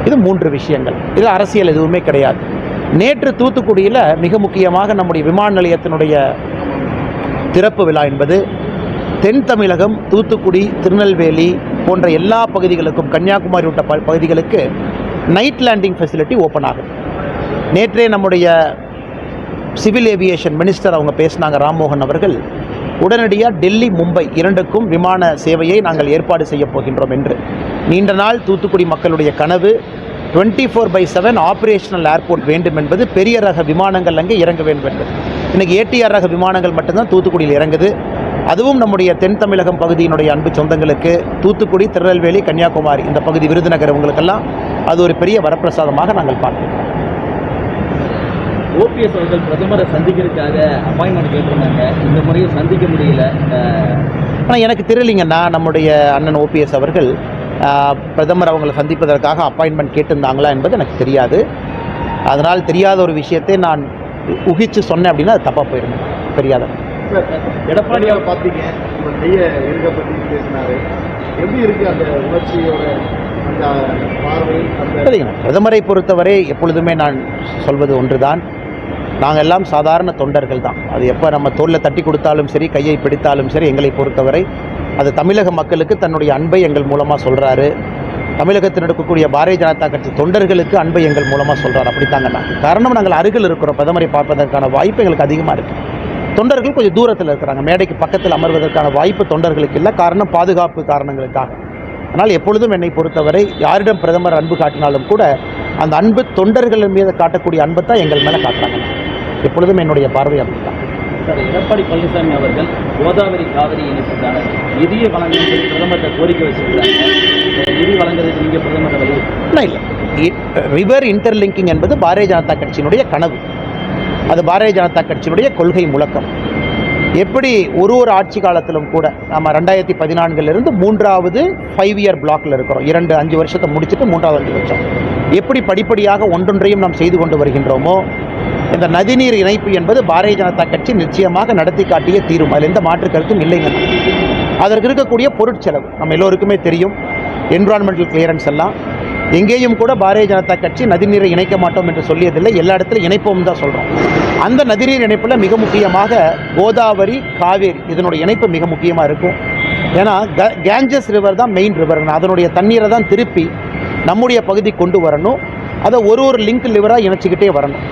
இது 3 விஷயங்கள். இதில் அரசியல் எதுவுமே கிடையாது. நேற்று தூத்துக்குடியில் மிக முக்கியமாக நம்முடைய விமான நிலையத்தினுடைய திறப்பு விழா என்பது தென் தமிழகம், தூத்துக்குடி, திருநெல்வேலி போன்ற எல்லா பகுதிகளுக்கும், கன்னியாகுமரி உள்ள பகுதிகளுக்கு நைட் லேண்டிங் ஃபெசிலிட்டி ஓப்பன் ஆகும். நேற்றே நம்முடைய சிவில் ஏவியேஷன் மினிஸ்டர் அவங்க பேசினாங்க, ராம்மோகன் அவர்கள். உடனடியாக டெல்லி, மும்பை 2க்கும் விமான சேவையை நாங்கள் ஏற்பாடு செய்ய போகின்றோம் என்று. நீண்ட நாள் தூத்துக்குடி மக்களுடைய கனவு 24/7 ஆப்ரேஷனல் ஏர்போர்ட் வேண்டும் என்பது, பெரிய ரக விமானங்கள் அங்கே இறங்க வேண்டும் என்பது. இன்றைக்கி ATR ரக விமானங்கள் மட்டும்தான் தூத்துக்குடியில் இறங்குது. அதுவும் நம்முடைய தென் தமிழகம் பகுதியினுடைய அன்பு சொந்தங்களுக்கு, தூத்துக்குடி, திருநெல்வேலி, கன்னியாகுமரி இந்த பகுதி, விருதுநகர், உங்களுக்கெல்லாம் அது ஒரு பெரிய வரப்பிரசாதமாக நாங்கள் பார்க்கிறோம். OPS அவர்கள் பிரதமரை சந்திக்கிறதுக்காக அப்பாயின்மெண்ட் கேட்டிருந்தாங்க. இந்த முறையும் சந்திக்க முடியல. ஆனால் எனக்கு தெரியலிங்கன்னா, நம்முடைய அண்ணன் OPS அவர்கள் பிரதமர் அவங்களை சந்திப்பதற்காக அப்பாயின்மெண்ட் கேட்டிருந்தாங்களா என்பது எனக்கு தெரியாது. அதனால் தெரியாத ஒரு விஷயத்தை நான் ஊகிச்சு சொன்னேன் அப்படின்னா அது தப்பாக போயிருந்தேன். தெரியாத எடப்பாடியாவை பார்த்தீங்க, நெய்ய இருக்க பற்றி பேசினாரு. எப்படி இருக்குது அந்த உணர்ச்சியோட அந்த பார்வை? சரிங்க, பிரதமரை பொறுத்தவரை எப்பொழுதுமே நான் சொல்வது ஒன்றுதான், நாங்கள் எல்லாம் சாதாரண தொண்டர்கள் தான். அது எப்போ நம்ம தோளில் தட்டி கொடுத்தாலும் சரி, கையை பிடித்தாலும் சரி, எங்களை பொறுத்தவரை அது தமிழக மக்களுக்கு தன்னுடைய அன்பை எங்கள் மூலமாக சொல்கிறாரு. தமிழகத்தில் இருக்கக்கூடிய பாரதிய ஜனதா கட்சி தொண்டர்களுக்கு அன்பை எங்கள் மூலமாக சொல்கிறார். அப்படித்தாங்க நான். காரணம், நாங்கள் அருகில் இருக்கிறோம். பிரதமரை பார்ப்பதற்கான வாய்ப்பு எங்களுக்கு அதிகமாக இருக்குது. தொண்டர்கள் கொஞ்சம் தூரத்தில் இருக்கிறாங்க. மேடைக்கு பக்கத்தில் அமர்வதற்கான வாய்ப்பு தொண்டர்களுக்கு இல்லை. காரணம், பாதுகாப்பு காரணங்களுக்காக. ஆனால் எப்பொழுதும் என்னை பொறுத்தவரை யாரிடம் பிரதமர் அன்பு காட்டினாலும் கூட அந்த அன்பு தொண்டர்கள் மீது காட்டக்கூடிய அன்பை தான் எங்கள் மேலே காட்டுறாங்க. எப்பொழுதும் என்னுடைய பார்வை அப்படித்தான். சார், எடப்பாடி பழனிசாமி அவர்கள் கோதாவரி காவிரி இணைப்புக்கான நிதியை வழங்க பிரதமர்கிட்ட கோரிக்கை வச்சிருக்கிறாங்க. நிதி வழங்குறதுக்கு நீங்கள் பிரதமர் வழி இல்லை. ரிவர் இன்டர்லிங்கிங் என்பது பாரதிய ஜனதா கட்சியினுடைய கனவு. அது பாரதிய ஜனதா கட்சியினுடைய கொள்கை முழக்கம். எப்படி ஒரு ஆட்சி காலத்திலும் கூட நம்ம 2014 3வது 5 இயர் பிளாக்கில் இருக்கிறோம். 5 வருஷத்தை முடிச்சுட்டு 3வது 5 வருஷம் எப்படி படிப்படியாக ஒன்றொன்றையும் நாம் செய்து கொண்டு வருகின்றோமோ, இந்த நதிநீர் இணைப்பு என்பது பாரதிய ஜனதா கட்சி நிச்சயமாக நடத்தி காட்டிய தீரும். அதில் எந்த மாற்று கருத்தும் இல்லைங்க. அதற்கு இருக்கக்கூடிய பொருட்செலவு நம்ம எல்லோருக்குமே தெரியும். என்விரான்மெண்டல் கிளியரன்ஸ் எல்லாம் எங்கேயும் கூட பாரதிய ஜனதா கட்சி நதிநீரை இணைக்க மாட்டோம் என்று சொல்லியதில்லை. எல்லா இடத்துலையும் இணைப்போம் தான் சொல்கிறோம். அந்த நதிநீர் இணைப்பில் மிக முக்கியமாக கோதாவரி, காவேரி இதனுடைய இணைப்பு மிக முக்கியமாக இருக்கும். ஏன்னா கேஞ்சஸ் ரிவர் தான் மெயின் ரிவர். அதனுடைய தண்ணீரை தான் திருப்பி நம்முடைய பகுதி கொண்டு வரணும். அதை ஒரு லிங்க் லிவராக இணைச்சிக்கிட்டே வரணும்.